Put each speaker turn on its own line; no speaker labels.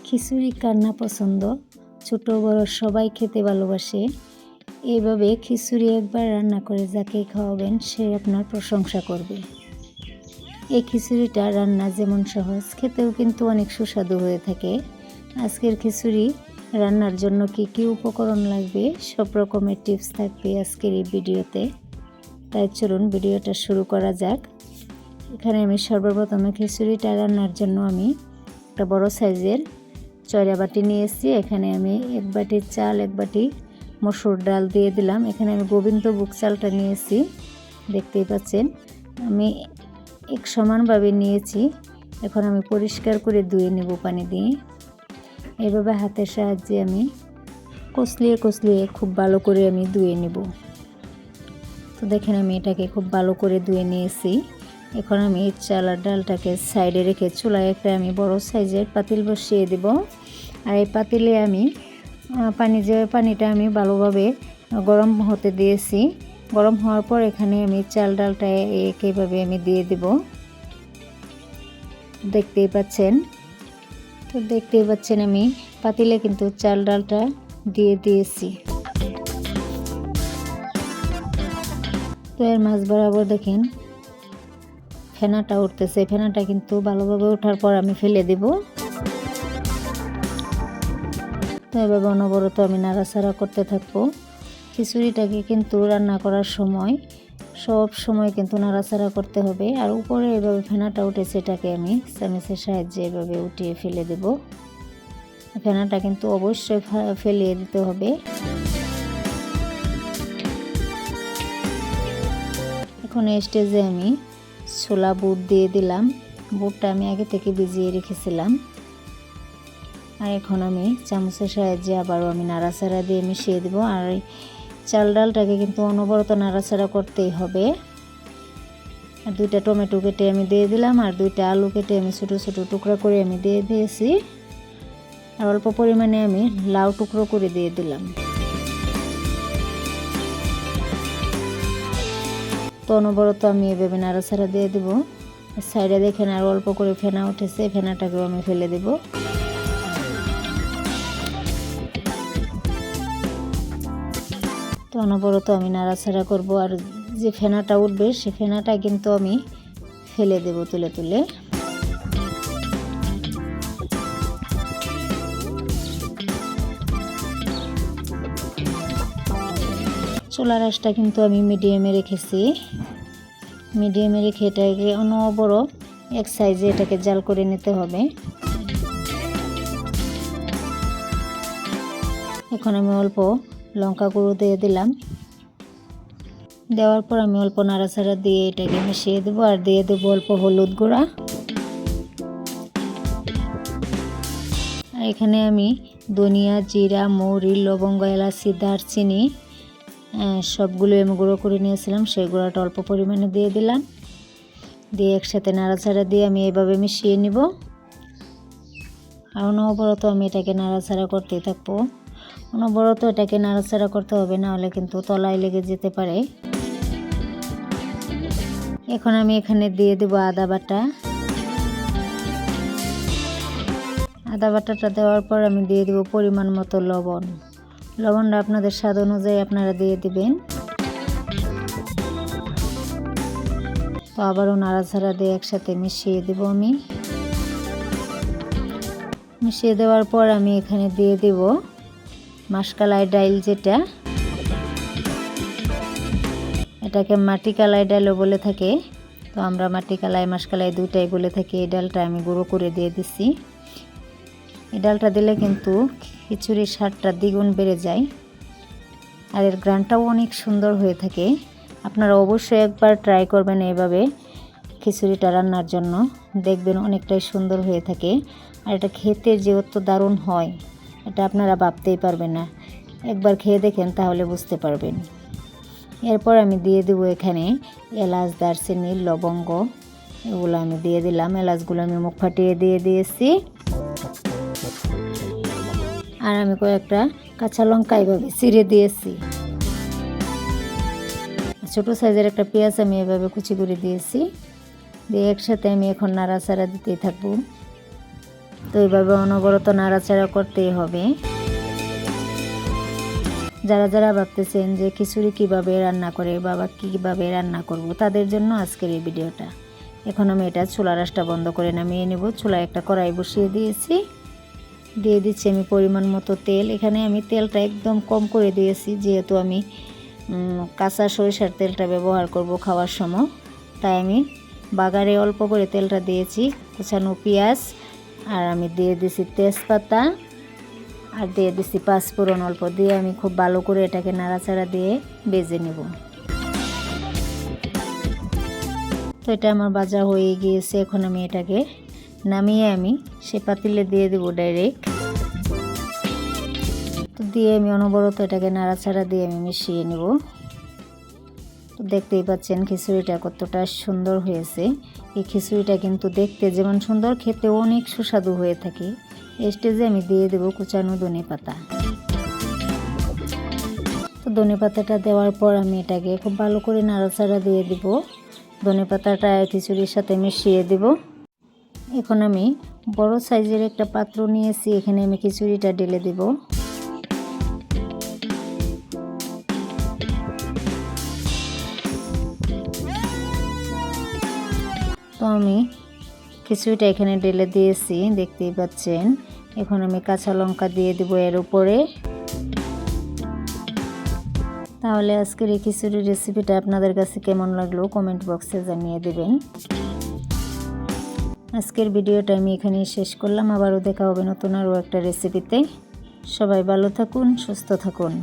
খিচুড়ি কার না পছন্দ, ছোট বড় সবাই খেতে ভালোবাসে। এইভাবে খিচুড়ি একবার রান্না করে যাকে খাওয়াবেন সে আপনার প্রশংসা করবে। এই খিচুড়িটা রান্না যেমন সহজ, খেতেও কিন্তু অনেক সুস্বাদু হয়ে থাকে। আজকের খিচুড়ি রান্নার জন্য কি কি উপকরণ লাগবে সব রকমের টিপস থাকবে আজকের এই ভিডিওতে। তাই চলুন ভিডিওটা শুরু করা যাক। এখানে আমি সর্বপ্রথমে খিচুড়িটা রান্নার জন্য আমি একটা বড় সাইজের চয়রা বাটি নিয়েছি। এখানে আমি এক বাটি চাল, এক বাটি মসুর ডাল দিয়ে দিলাম। এখানে আমি গোবিন্দভোগ চালটা নিয়েছি, দেখতেই পাচ্ছেন। আমি এক সমানভাবে নিয়েছি। এখন আমি পরিষ্কার করে ধুয়ে নেব পানি দিয়ে। এভাবে হাতের সাহায্যে আমি কচলিয়ে কচলিয়ে খুব ভালো করে আমি ধুয়ে নেব। তো দেখেন আমি এটাকে খুব ভালো করে ধুয়ে নিয়েছি। এখন আমি চাল আর ডালটাকে সাইডে রেখে চুলায় একটা আমি বড় সাইজের পাতিল বসিয়ে দেব। আর এই পাতিলে আমি পানিটা আমি ভালোভাবে গরম হতে দিয়েছি। গরম হওয়ার পর এখানে আমি চাল ডালটা একইভাবে আমি দিয়ে দেব। দেখতেই পাচ্ছেন আমি পাতিলে কিন্তু চাল ডালটা দিয়ে দিয়েছি। তো এর মাঝ বরাবর দেখেন ফেনাটা উঠতেছে। ফেনাটা কিন্তু ভালোভাবে ওঠার পর আমি ফেলে দেব। তো এভাবে অনবরত আমি নাড়াচাড়া করতে থাকবো। খিচুড়িটাকে কিন্তু রান্না করার সময় সব সময় কিন্তু নাড়াচাড়া করতে হবে। আর উপরে এভাবে ফেনাটা উঠেছে, এটাকে আমি চামচের সাহায্যে এভাবে উঠিয়ে ফেলে দেব। ফেনাটা কিন্তু অবশ্যই ফেলিয়ে দিতে হবে। এখন এই স্টেজে আমি ছোলা বুট দিয়ে দিলাম। বুটটা আমি আগে থেকে ভিজিয়ে রেখেছিলাম। আর এখন আমি চামচের সাহায্যে আবারও আমি নাড়াচাড়া দিয়ে মিশিয়ে দেব। আর চাল ডালটাকে কিন্তু অনবরত নাড়াচাড়া করতেই হবে। আর দুইটা টমেটো কেটে আমি দিয়ে দিলাম, আর দুইটা আলু কেটে আমি ছোটো ছোটো টুকরা করে আমি দিয়ে দিয়েছি। আর অল্প পরিমাণে আমি লাউ টুকরো করে দিয়ে দিলাম। তো অনবরত আমি এভাবে নাড়াচাড়া দিয়ে দেবো। সাইডে দেখেন আর অল্প করে ফেনা উঠেছে, ফেনাটাকেও আমি ফেলে দেব। তো অনবরত আমি নাড়াচাড়া করব। আর যে ফেনাটা উঠবে সে ফেনাটা কিন্তু আমি ফেলে দেব তুলে তুলে। চুলার আঁচটা কিন্তু আমি মিডিয়ামে রেখেছি। মিডিয়ামে রেখে এটাকে অনবরত এক সাইজে এটাকে জাল করে নিতে হবে। এখন আমি অল্প লঙ্কা গুঁড়ো দিয়ে দিলাম। দেওয়ার পর আমি অল্প নাড়াচাড়া দিয়ে এটাকে মিশিয়ে দেবো। আর দিয়ে দেবো অল্প হলুদ গুঁড়া। আর এখানে আমি ধনিয়া, জিরা, মৌরি, লবঙ্গ, এলাচি, দারচিনি সবগুলো আমি গুঁড়ো করে নিয়েছিলাম, সেই গুঁড়োটা অল্প পরিমাণে দিয়ে দিলাম। দিয়ে একসাথে নাড়াচাড়া দিয়ে আমি এভাবে মিশিয়ে নিব। আর অনবরত আমি এটাকে নাড়াচাড়া করতেই থাকবো। অনবরত এটাকে নাড়াচাড়া করতে হবে, না হলে কিন্তু তলায় লেগে যেতে পারে। এখন আমি এখানে দিয়ে দেব আদা বাটা। আদা বাটাটা দেওয়ার পর আমি দিয়ে দেব পরিমাণ মতো লবণ। লবণটা আপনাদের স্বাদ অনুযায়ী আপনারা দিয়ে দিবেন। তো আবারও নাড়াচাড়া দিয়ে একসাথে মিশিয়ে দেব আমি। মিশিয়ে দেওয়ার পর আমি এখানে দিয়ে দেব মাসকালাই ডাইল, যেটা এটাকে মাটি কালাই ডালও বলে থাকে। তো আমরা মাটি কালাই, মাসকালাই দুইটাই বলে থাকি। এই ডালটা আমি গুঁড়ো করে দিয়ে দিছি। এই ডালটা দিলে কিন্তু খিচুড়ির স্বাদটা দ্বিগুণ বেড়ে যায়। আর এর ঘ্রাণটাও অনেক সুন্দর হয়ে থাকে। আপনারা অবশ্যই একবার ট্রাই করবেন এইভাবে খিচুড়িটা রান্নার জন্য, দেখবেন অনেকটাই সুন্দর হয়ে থাকে। আর এটা খেতে যে অত দারুণ হয় এটা আপনারা ভাবতেই পারবেন না। একবার খেয়ে দেখেন তাহলে বুঝতে পারবেন। এরপর আমি দিয়ে দেবো এখানে এলাচ, দারচিনি, লবঙ্গ, এগুলো আমি দিয়ে দিলাম। এলাচগুলো আমি মুখ ফাটিয়ে দিয়ে দিয়েছি। আর আমি কয়েকটা কাঁচা লঙ্কা এভাবে চিড়ে দিয়েছি। ছোটো সাইজের একটা পেঁয়াজ আমি এভাবে কুচি করে দিয়েছি। দিয়ে একসাথে আমি এখন নাড়াচাড়া দিতেই থাকবো। তো এইভাবে অনবরত নাড়াচাড়া করতেই হবে। যারা যারা ভাবতেছেন যে খিচুড়ি কিভাবে রান্না করে বা কীভাবে রান্না করব, তাদের জন্য আজকের এই ভিডিওটা। এখন আমি এটা চুলার আঁচটা বন্ধ করে নামিয়ে নেব। চুলায় একটা কড়াই বসিয়ে দিয়েছি, দিয়ে দিচ্ছি আমি পরিমাণ মতো তেল। এখানে আমি তেলটা একদম কম করে দিয়েছি, যেহেতু আমি কাঁচা সরিষার তেলটা ব্যবহার করব খাওয়ার সময়, তাই আমি বাগারে অল্প করে তেলটা দিয়েছি। কুচানো পেঁয়াজ, আর আমি দিয়ে দিছি তেজপাতা, আর দিয়ে দিছি পাঁচফোড়ন অল্প দিয়ে আমি খুব ভালো করে এটাকে নাড়াচাড়া দিয়ে ভেজে নেব। তো এটা আমার ভাজা হয়ে গিয়েছে। এখন আমি এটাকে নামিয়ে আমি সে পাতিলে দিয়ে দেব ডাইরেক্ট। তো দিয়ে আমি অনবরত এটাকে নাড়াচাড়া দিয়ে আমি মিশিয়ে নেব। তো দেখতেই পাচ্ছেন খিচুড়িটা কতটা সুন্দর হয়েছে। এই খিচুড়িটা কিন্তু দেখতে যেমন সুন্দর, খেতেও অনেক সুস্বাদু হয়ে থাকে। এই স্টেজে আমি দিয়ে দেব কুচানো ধনেপাতা। তো ধনেপাতাটা দেওয়ার পর আমি এটাকে খুব ভালো করে নাড়াচাড়া দিয়ে দেব। ধনেপাতাটা খিচুড়ির সাথে মিশিয়ে দেব। এখন আমি বড় সাইজের একটা পাত্র নিয়েছি, এখানে আমি খিচুড়িটা ঢেলে দেব। তো আমি খিচুড়িটা এখানে ঢেলে দিয়েছি, দেখতেই পাচ্ছেন। এখন আমি কাঁচা লঙ্কা দিয়ে দেব এর উপরে। তাহলে আজকের এই খিচুড়ির রেসিপিটা আপনাদের কাছে কেমন লাগলো কমেন্ট বক্সে জানিয়ে দেবেন। আজকের ভিডিওটা আমি এখানেই শেষ করলাম। আবারও দেখা হবে নতুন আরও একটা রেসিপিতে। সবাই ভালো থাকুন, সুস্থ থাকুন।